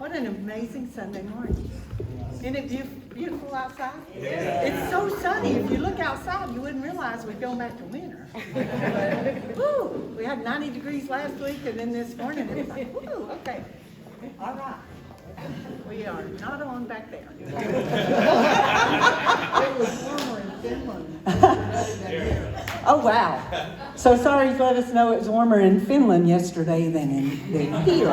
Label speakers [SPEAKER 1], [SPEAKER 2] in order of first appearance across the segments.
[SPEAKER 1] What an amazing Sunday morning. Isn't it beautiful outside? Yeah. It's so sunny. If you look outside, you wouldn't realize we're going back to winter. Woo! We had 90 degrees last week, and then this morning it was like, woo, okay. All right. We are not on back there. It was warmer in Finland. Oh, wow. So sorry to let us know it was warmer in Finland yesterday than here.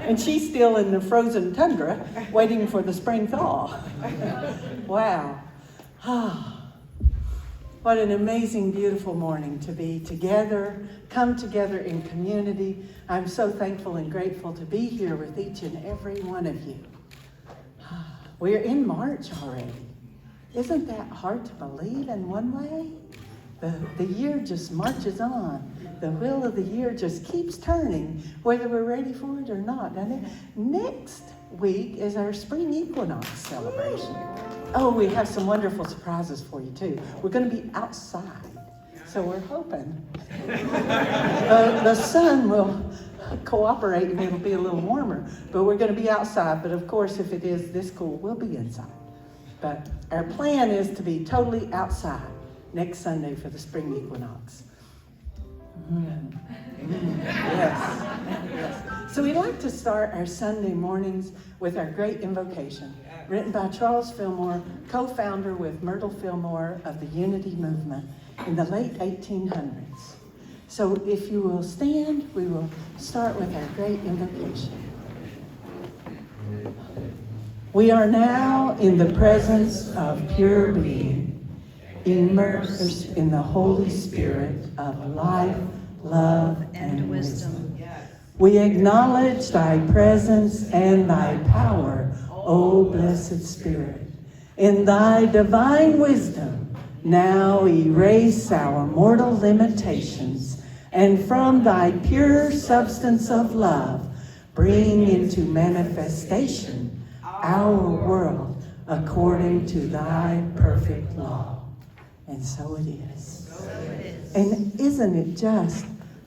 [SPEAKER 1] And she's still in the frozen tundra, waiting for the spring thaw. Wow. What an amazing, beautiful morning to be together, come together in community. I'm so thankful and grateful to be here with each and every one of you. We're in March already. Isn't that hard to believe in one way? The year just marches on. The wheel of the year just keeps turning, whether we're ready for it or not. And next week is our spring equinox celebration. Oh, we have some wonderful surprises for you too. We're going to be outside, so we're hoping the sun will cooperate and it'll be a little warmer. But we're going to be outside. But of course, if it is this cool, we'll be inside. But our plan is to be totally outside next Sunday for the spring equinox. Yes. So we'd like to start our Sunday mornings with our great invocation, written by Charles Fillmore, co-founder with Myrtle Fillmore of the Unity Movement in the late 1800s. So if you will stand, we will start with our great invocation. We are now in the presence of pure being, immersed in the Holy Spirit of life, love, and wisdom. We acknowledge thy presence and thy power, O blessed Spirit. In thy divine wisdom, now erase our mortal limitations, and from thy pure substance of love, bring into manifestation our world according to thy perfect law. And so it is. And isn't it just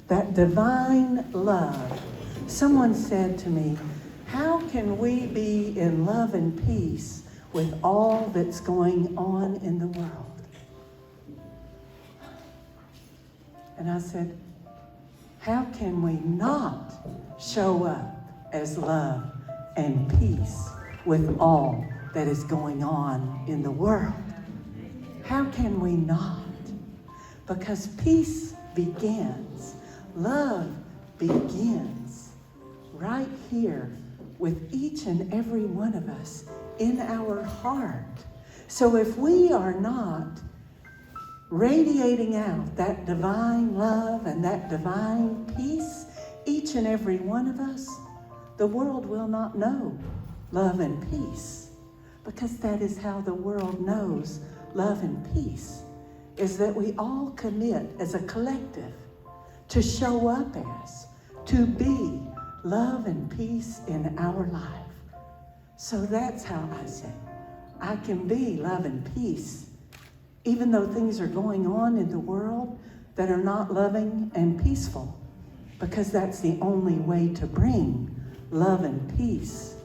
[SPEAKER 1] that divine love? Someone said to me, how can we be in love and peace with all that's going on in the world? And I said, how can we not show up as love and peace with all that is going on in the world? How can we not? Because peace begins, love begins right here with each and every one of us in our heart. So if we are not radiating out that divine love and that divine peace, each and every one of us, the world will not know love and peace, because that is how the world knows love and peace, is that we all commit as a collective to show up as, to be love and peace in our life. So that's how I say, I can be love and peace, even though things are going on in the world that are not loving and peaceful, because that's the only way to bring love and peace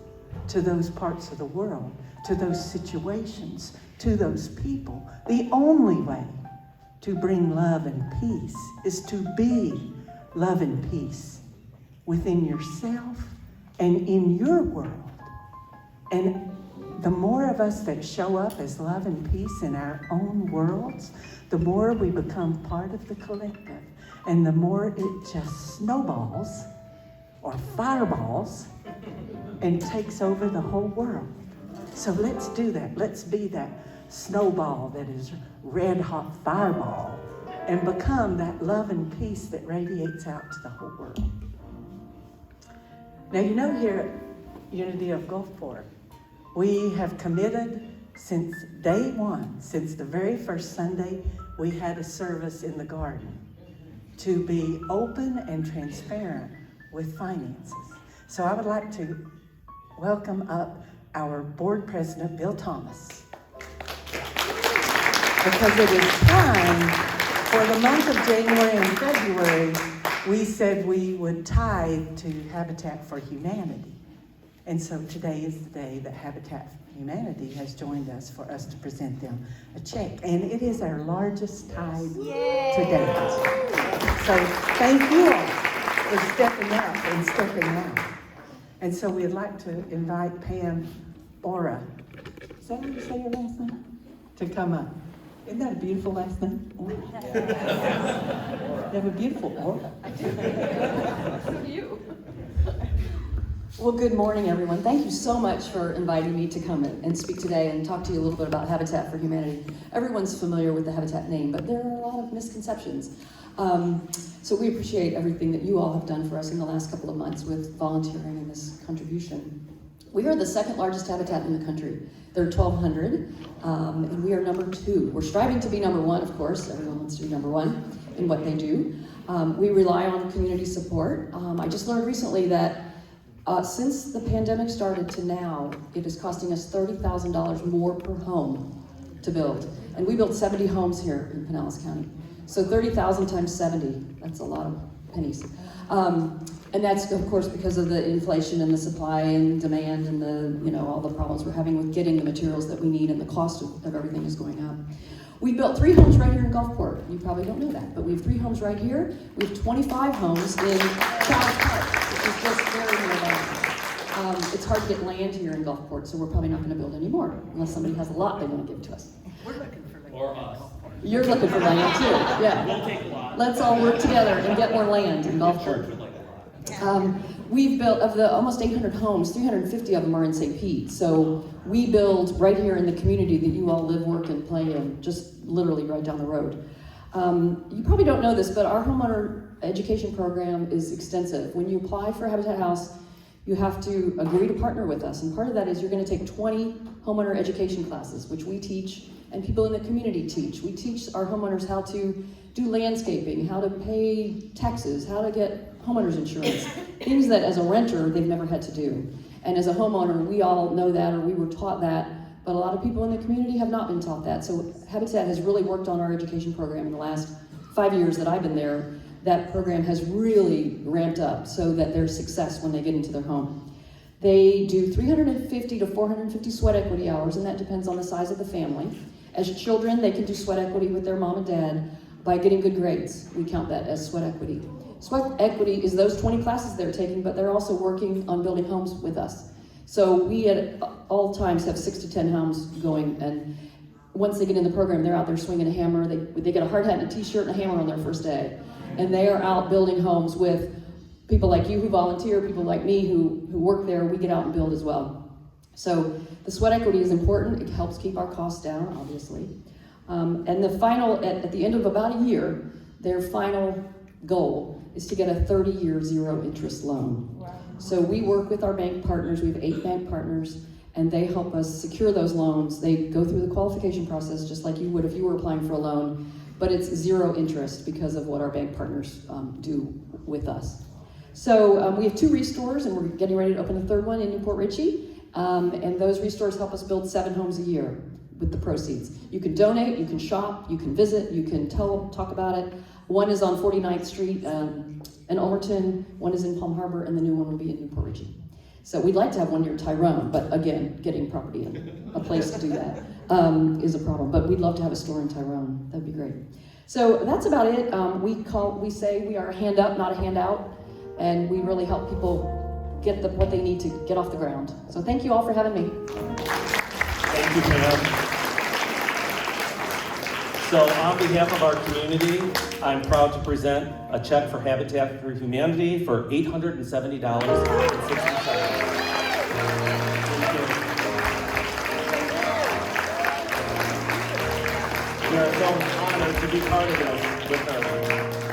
[SPEAKER 1] to those parts of the world, to those situations, to those people. The only way to bring love and peace is to be love and peace within yourself and in your world. And the more of us that show up as love and peace in our own worlds, the more we become part of the collective, and the more it just snowballs or fireballs and takes over the whole world. So let's do that. Let's be that snowball that is red hot fireball and become that love and peace that radiates out to the whole world. Now, you know, here at Unity of Gulfport, we have committed since day one, since the very first Sunday we had a service in the garden, to be open and transparent with finances. So I would like to welcome up our board president, Bill Thomas. Because it is time for the month of January and February, we said we would tithe to Habitat for Humanity. And so today is the day that Habitat for Humanity has joined us for us to present them a check. And it is our largest tithe to date. So thank you all for stepping up and stepping out. And so we'd like to invite Pam Ora. Is that how you say your last name? To come up. Isn't that a beautiful last name? You have a beautiful aura.
[SPEAKER 2] So do you. Well, good morning, everyone. Thank you so much for inviting me to come and speak today and talk to you a little bit about Habitat for Humanity. Everyone's familiar with the Habitat name, but there are a lot of misconceptions. So we appreciate everything that you all have done for us in the last couple of months with volunteering and this contribution. We are the second largest habitat in the country. There are 1,200, and we are number 2. We're striving to be number 1, of course. Everyone wants to be number 1 in what they do. We rely on community support. I just learned recently that since the pandemic started to now, it is costing us $30,000 more per home to build. And we built 70 homes here in Pinellas County. So 30,000 times 70, that's a lot of pennies. And that's, of course, because of the inflation and the supply and demand and all the problems we're having with getting the materials that we need, and the cost of everything is going up. We built 3 homes right here in Gulfport. You probably don't know that, but we have 3 homes right here. We have 25 homes in South Park, which is just very nearby. It's hard to get land here in Gulfport, so we're probably not going to build any more unless somebody has a lot they want to give to us.
[SPEAKER 3] We're looking for land.
[SPEAKER 4] Or us.
[SPEAKER 2] You're looking for land too, yeah.
[SPEAKER 4] We'll take a lot.
[SPEAKER 2] Let's all work together and get more land in Gulfport. We've built, of the almost 800 homes, 350 of them are in St. Pete. So we build right here in the community that you all live, work, and play in, just literally right down the road. You probably don't know this, but our homeowner education program is extensive. When you apply for Habitat House, you have to agree to partner with us. And part of that is you're going to take 20 homeowner education classes, which we teach and people in the community teach. We teach our homeowners how to do landscaping, how to pay taxes, how to get homeowners insurance, things that as a renter they've never had to do. And as a homeowner, we all know that, or we were taught that, but a lot of people in the community have not been taught that. So Habitat has really worked on our education program in the last 5 years that I've been there. That program has really ramped up so that there's success when they get into their home. They do 350 to 450 sweat equity hours, and that depends on the size of the family. As children, they can do sweat equity with their mom and dad by getting good grades. We count that as sweat equity. Sweat equity is those 20 classes they're taking, but they're also working on building homes with us. So we at all times have 6 to 10 homes going, and once they get in the program, they're out there swinging a hammer. They get a hard hat and a t-shirt and a hammer on their first day. And they are out building homes with people like you who volunteer, people like me who work there. We get out and build as well. So the sweat equity is important. It helps keep our costs down, obviously. And the final, at the end of about a year, their final goal is to get a 30-year zero interest loan. Wow. So we work with our bank partners. We have 8 bank partners, and they help us secure those loans. They go through the qualification process just like you would if you were applying for a loan, but it's zero interest because of what our bank partners do with us. So we have 2 restores, and we're getting ready to open a 3rd one in Newport Richey. And those restores help us build 7 homes a year with the proceeds. You can donate, you can shop, you can visit, you can talk about it. One is on 49th Street in Ulmerton, one is in Palm Harbor, and the new one will be in Newport Richey. So we'd like to have one near Tyrone, but again, getting property and a place to do that is a problem. But we'd love to have a store in Tyrone. That'd be great. So that's about it. We say we are a hand up, not a handout, and we really help people get what they need to get off the ground. So thank you all for having me.
[SPEAKER 4] Thank you, Pam. So on behalf of our community, I'm proud to present a check for Habitat for Humanity for $870.60. We are so honored to be part of this with our